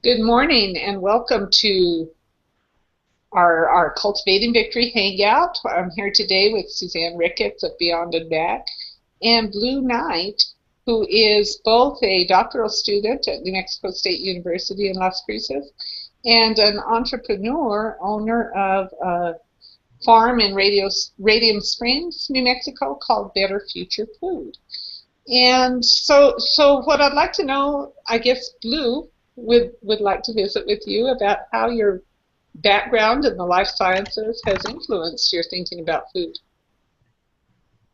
Good morning and welcome to our Cultivating Victory Hangout. I'm here today with Suzanne Ricketts of Beyond and Back and Bleu Knight, who is both a doctoral student at New Mexico State University in Las Cruces and an entrepreneur, owner of a farm in Radium Springs, New Mexico called Better Future Food. And so what I'd like to know, I guess Blue would like to visit with you about how your background in the life sciences has influenced your thinking about food.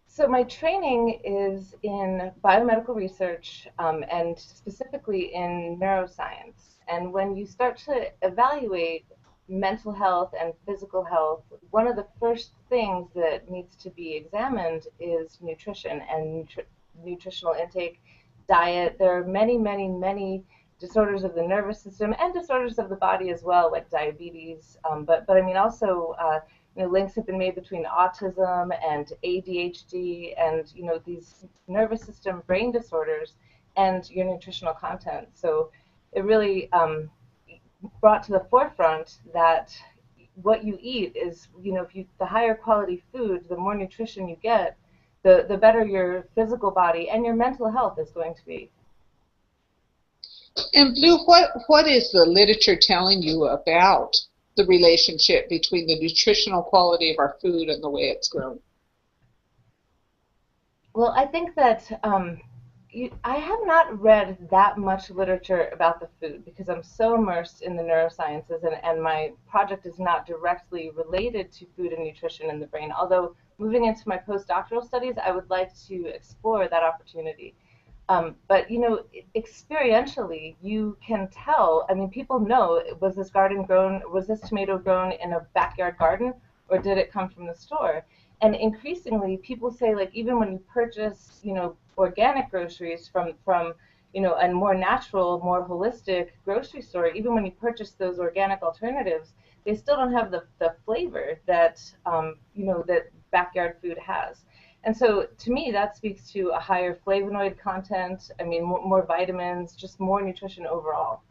So my training is in biomedical research and specifically in neuroscience. And when you start to evaluate mental health and physical health, one of the first things that needs to be examined is nutrition and nutritional intake, diet. There are many, many, many disorders of the nervous system and disorders of the body as well, like diabetes. But I mean also links have been made between autism and ADHD and these nervous system brain disorders and your nutritional content. So it really brought to the forefront that what you eat is, if you the higher quality food, the more nutrition you get, the better your physical body and your mental health is going to be. And Blue, what is the literature telling you about the relationship between the nutritional quality of our food and the way it's grown? Well, I think that I have not read that much literature about the food because I'm so immersed in the neurosciences, and my project is not directly related to food and nutrition in the brain. Although moving into my postdoctoral studies, I would like to explore that opportunity. But experientially, you can tell. I mean, people know, was this garden grown, was this tomato grown in a backyard garden, or did it come from the store? And increasingly, people say, like, even when you purchase, organic groceries from a more natural, more holistic grocery store, even when you purchase those organic alternatives, they still don't have the flavor that that backyard food has. And so to me, that speaks to a higher flavonoid content. I mean, more vitamins, just more nutrition overall.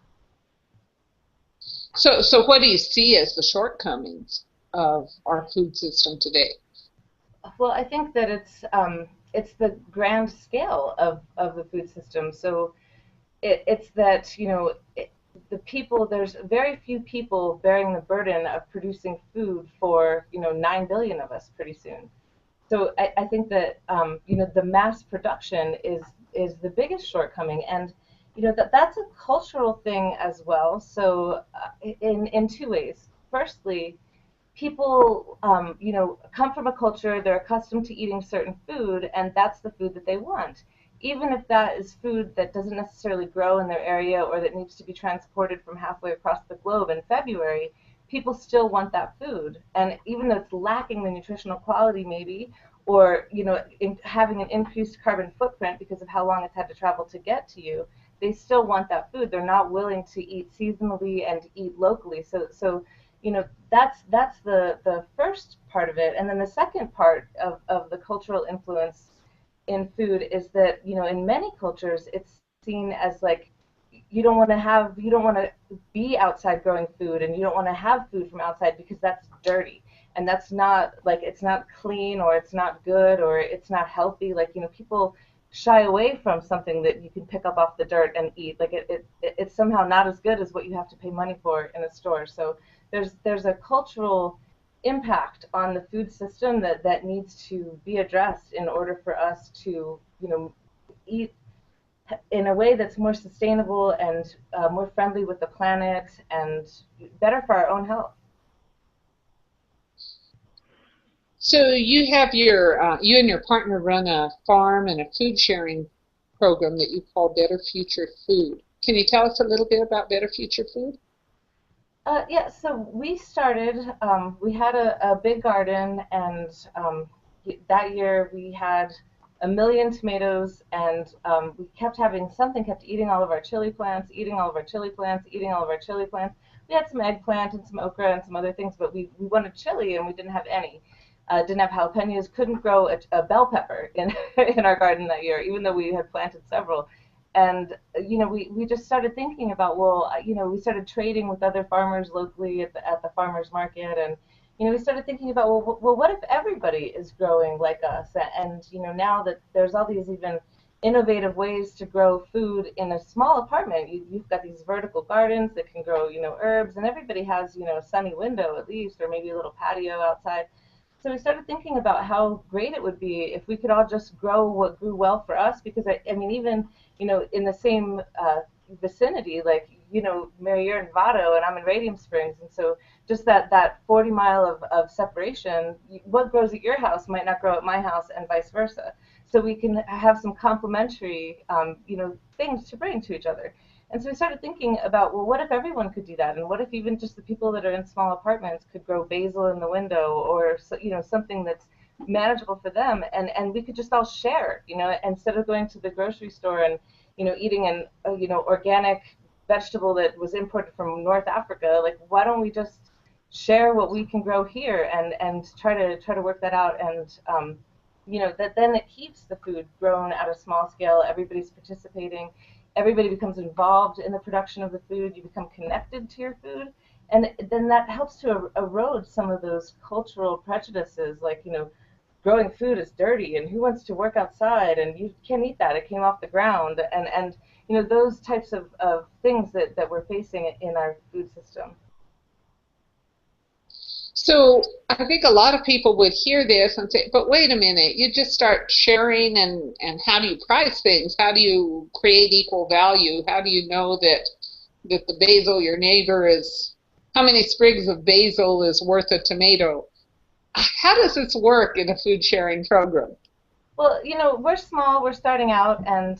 So what do you see as the shortcomings of our food system today? Well, I think that it's the grand scale of the food system. So it's that the people, there's very few people bearing the burden of producing food for 9 billion of us pretty soon. So I think that the mass production is the biggest shortcoming, and that's a cultural thing as well. So in two ways. Firstly, people come from a culture, they're accustomed to eating certain food, and that's the food that they want, even if that is food that doesn't necessarily grow in their area or that needs to be transported from halfway across the globe in February. People still want that food, and even though it's lacking the nutritional quality maybe, or having an increased carbon footprint because of how long it's had to travel to get to you, they still want that food. They're not willing to eat seasonally and eat locally. So that's the first part of it. And then the second part of the cultural influence in food is that in many cultures it's seen as like you don't want to be outside growing food, and you don't want to have food from outside because that's dirty, and that's not, like, it's not clean, or it's not good, or it's not healthy. Like, people shy away from something that you can pick up off the dirt and eat. Like, it's somehow not as good as what you have to pay money for in a store. So there's a cultural impact on the food system that needs to be addressed in order for us to eat in a way that's more sustainable and more friendly with the planet and better for our own health. So you and your partner run a farm and a food sharing program that you call Better Future Food. Can you tell us a little bit about Better Future Food? Yeah, so we had a big garden, and that year we had 1 million tomatoes, and we kept having something kept eating all of our chili plants, eating all of our chili plants, eating all of our chili plants. We had some eggplant and some okra and some other things, but we wanted chili and we didn't have any. Didn't have jalapenos, couldn't grow a bell pepper in in our garden that year, even though we had planted several. And we just started thinking about, well, we started trading with other farmers locally at the farmers market, and we started thinking about, well, what if everybody is growing like us? And now that there's all these even innovative ways to grow food in a small apartment, you've got these vertical gardens that can grow herbs, and everybody has a sunny window at least, or maybe a little patio outside. So we started thinking about how great it would be if we could all just grow what grew well for us. Because I mean, even in the same vicinity, like Mary, you're in Vado and I'm in Radium Springs, and so just that 40 mile of separation, what grows at your house might not grow at my house, and vice versa. So we can have some complementary, things to bring to each other. And so we started thinking about, well, what if everyone could do that? And what if even just the people that are in small apartments could grow basil in the window, or something that's manageable for them, and we could just all share, instead of going to the grocery store and eating an organic vegetable that was imported from North Africa. Like, why don't we just share what we can grow here, and try to work that out, and that then it keeps the food grown at a small scale. Everybody's participating, everybody becomes involved in the production of the food, you become connected to your food, and then that helps to erode some of those cultural prejudices, like growing food is dirty, and who wants to work outside, and you can't eat that, it came off the ground, and those types of things that we're facing in our food system. So I think a lot of people would hear this and say, but wait a minute, you just start sharing, and how do you price things? How do you create equal value? How do you know that the basil your neighbor is, how many sprigs of basil is worth a tomato? How does this work in a food sharing program? Well, we're small, we're starting out, and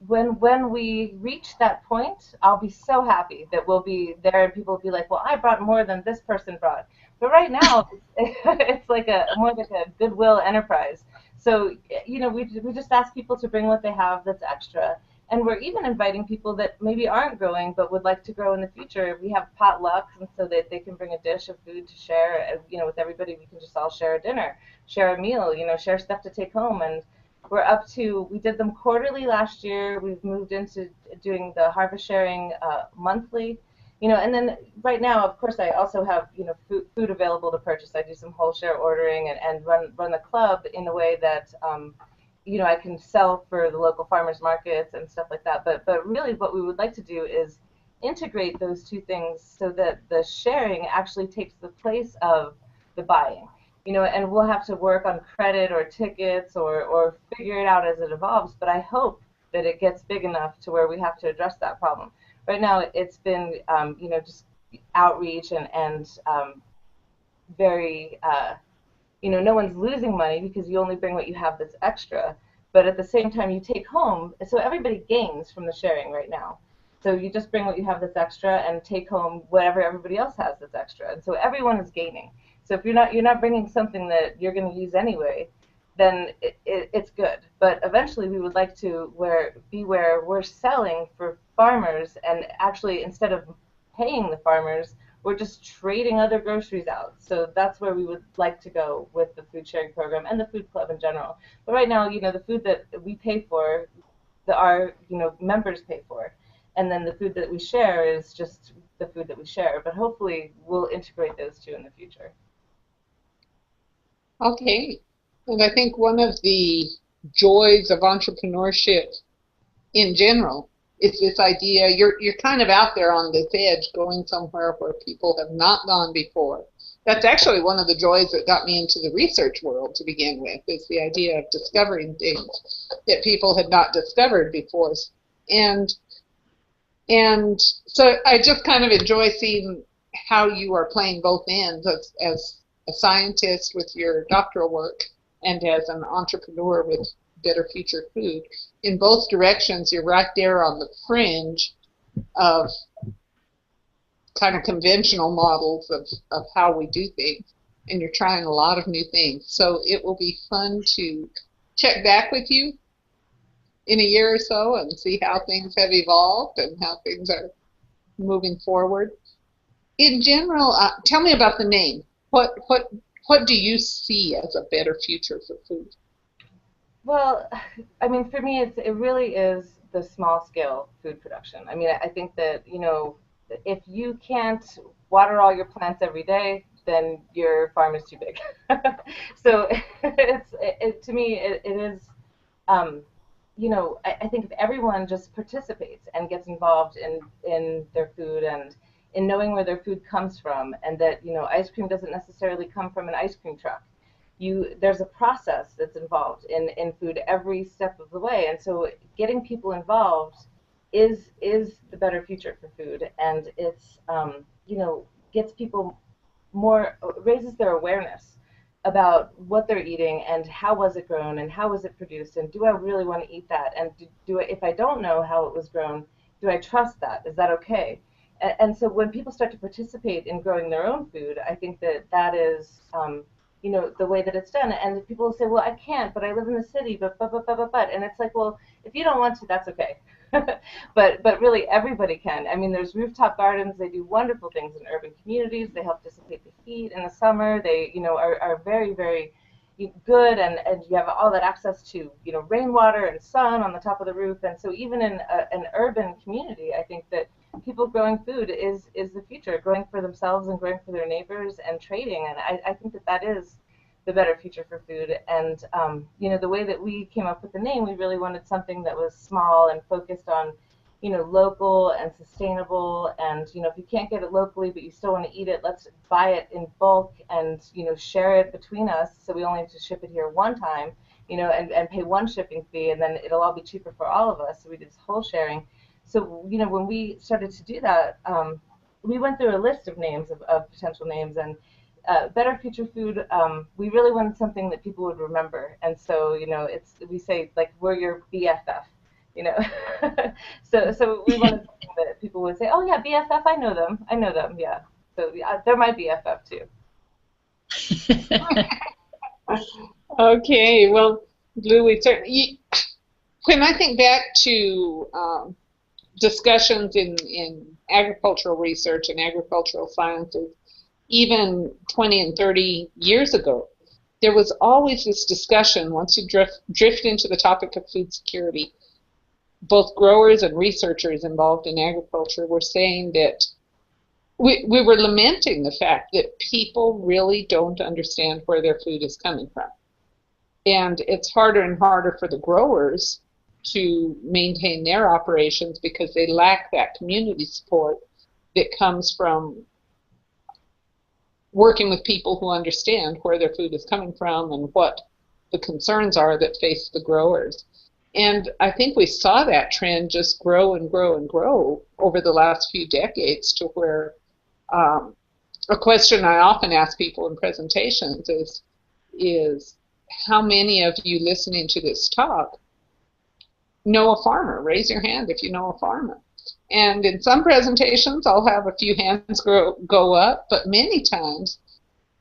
when we reach that point, I'll be so happy that we'll be there, and people will be like, "Well, I brought more than this person brought." But right now, it's like a more like a goodwill enterprise. So, we just ask people to bring what they have that's extra, and we're even inviting people that maybe aren't growing but would like to grow in the future. We have potlucks, and so that they can bring a dish of food to share, with everybody. We can just all share a dinner, share a meal, share stuff to take home. And we did them quarterly last year. We've moved into doing the harvest sharing monthly. And then right now, of course, I also have food available to purchase. I do some whole share ordering, and run the club in a way that I can sell for the local farmers markets and stuff like that. But really, what we would like to do is integrate those two things so that the sharing actually takes the place of the buying. And we'll have to work on credit or tickets, or figure it out as it evolves. But I hope that it gets big enough to where we have to address that problem. Right now, it's been, just outreach, and very, no one's losing money because you only bring what you have that's extra. But at the same time, you take home, so everybody gains from the sharing right now. So you just bring what you have that's extra and take home whatever everybody else has that's extra, and so everyone is gaining. So if you're not bringing something that you're going to use anyway, then it's good. But eventually, we would like to where we're selling for farmers, and actually, instead of paying the farmers, we're just trading other groceries out. So that's where we would like to go with the food sharing program and the food club in general. But right now, the food that we pay for, our members pay for, and then the food that we share is just the food that we share. But hopefully, we'll integrate those two in the future. Okay. And I think one of the joys of entrepreneurship in general is this idea you're kind of out there on this edge, going somewhere where people have not gone before. That's actually one of the joys that got me into the research world to begin with, is the idea of discovering things that people had not discovered before. And and so I just kind of enjoy seeing how you are playing both ends, as a scientist with your doctoral work, and as an entrepreneur with Better Future Food. In both directions, you're right there on the fringe of kind of conventional models of how we do things, and you're trying a lot of new things. So it will be fun to check back with you in a year or so and see how things have evolved and how things are moving forward. In general, tell me about the name. What do you see as a better future for food? Well, I mean, for me, it really is the small scale food production. I mean, I think that, if you can't water all your plants every day, then your farm is too big. So to me, it is, um, I think if everyone just participates and gets involved in their food and in knowing where their food comes from, and that, ice cream doesn't necessarily come from an ice cream truck. There's a process that's involved in food every step of the way, and so getting people involved is the better future for food, and it's, gets people more, raises their awareness about what they're eating and how was it grown and how was it produced, and do I really want to eat that, and if I don't know how it was grown, do I trust that, is that okay? And so when people start to participate in growing their own food, I think that is, the way that it's done. And people will say, well, I can't, but I live in the city, but, and it's like, well, if you don't want to, that's okay. But really, everybody can. I mean, there's rooftop gardens. They do wonderful things in urban communities. They help dissipate the heat in the summer. They, are very, very good, and you have all that access to, rainwater and sun on the top of the roof. And so even in an urban community, I think that people growing food is the future, growing for themselves and growing for their neighbors and trading. And I think that is the better future for food. And, the way that we came up with the name, we really wanted something that was small and focused on, local and sustainable. And, if you can't get it locally, but you still want to eat it, let's buy it in bulk and, share it between us. So we only have to ship it here one time, and pay one shipping fee, and then it'll all be cheaper for all of us. So we did this whole sharing. So, when we started to do that, we went through a list of names, of potential names, and Better Future Food, we really wanted something that people would remember. And so, we say, like, we're your BFF, you know. So we wanted something that people would say, oh, yeah, BFF, I know them, yeah. So yeah, they're my BFF, too. Okay, well, Blue, we certainly, when I think back to discussions in agricultural research and agricultural sciences, even 20 and 30 years ago, there was always this discussion, once you drift into the topic of food security, both growers and researchers involved in agriculture were saying that we were lamenting the fact that people really don't understand where their food is coming from. And it's harder and harder for the growers to maintain their operations because they lack that community support that comes from working with people who understand where their food is coming from and what the concerns are that face the growers. And I think we saw that trend just grow and grow and grow over the last few decades to where a question I often ask people in presentations is how many of you listening to this talk know a farmer? Raise your hand if you know a farmer. And in some presentations, I'll have a few hands go up, but many times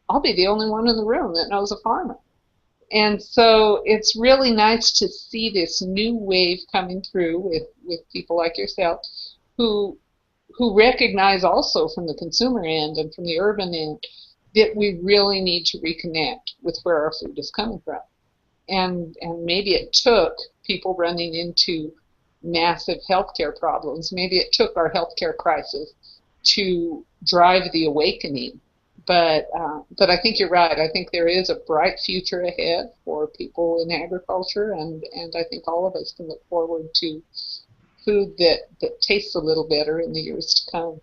I'll be the only one in the room that knows a farmer. And so it's really nice to see this new wave coming through with people like yourself who recognize also from the consumer end and from the urban end that we really need to reconnect with where our food is coming from. And maybe it took people running into massive healthcare problems. Maybe it took our healthcare crisis to drive the awakening. But I think you're right. I think there is a bright future ahead for people in agriculture, and I think all of us can look forward to food that tastes a little better in the years to come.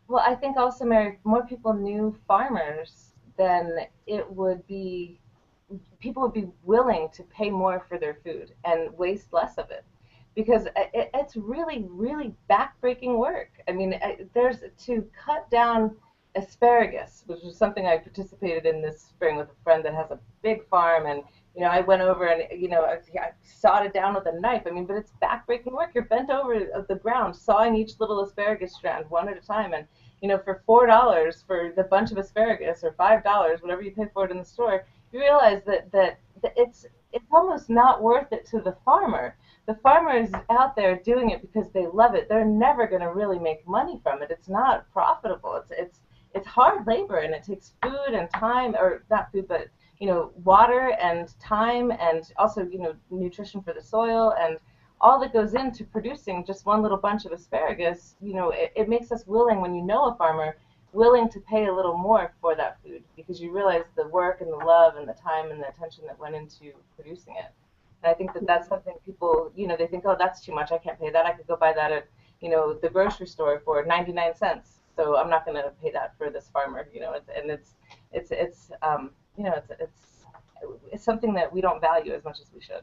Well, I think also, Mary, if more people knew farmers, then people would be willing to pay more for their food and waste less of it, because it's really, really backbreaking work. I mean, there's to cut down asparagus, which was something I participated in this spring with a friend that has a big farm, and I went over and I sawed it down with a knife. I mean, but it's backbreaking work. You're bent over the ground sawing each little asparagus strand one at a time, and for $4 for the bunch of asparagus, or $5, whatever you pay for it in the store, you realize that it's almost not worth it to the farmer. The farmer is out there doing it because they love it. They're never going to really make money from it. It's not profitable. It's hard labor, and it takes food and time, or not food, but water and time, and also nutrition for the soil, and all that goes into producing just one little bunch of asparagus, it makes us willing, when you know a farmer, willing to pay a little more for that food because you realize the work and the love and the time and the attention that went into producing it. And I think that that's something people, they think, oh, that's too much. I can't pay that. I could go buy that at, the grocery store for 99 cents. So I'm not going to pay that for this farmer, and it's something that we don't value as much as we should.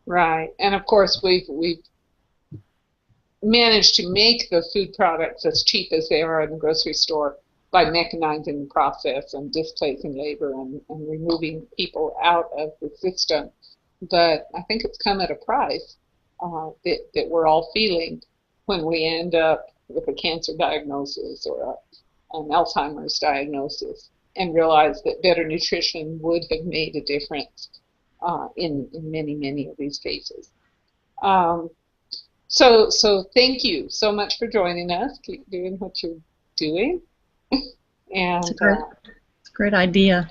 Right. And of course, we've managed to make the food products as cheap as they are in the grocery store by mechanizing the process and displacing labor and removing people out of the system. But I think it's come at a price that we're all feeling when we end up with a cancer diagnosis or an Alzheimer's diagnosis and realize that better nutrition would have made a difference in many, many of these cases. Um, so thank you so much for joining us. Keep doing what you're doing. And it's a great idea,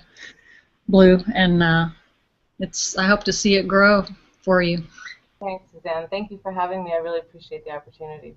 Blue, and I hope to see it grow for you. Thanks, Suzanne. Thank you for having me. I really appreciate the opportunity.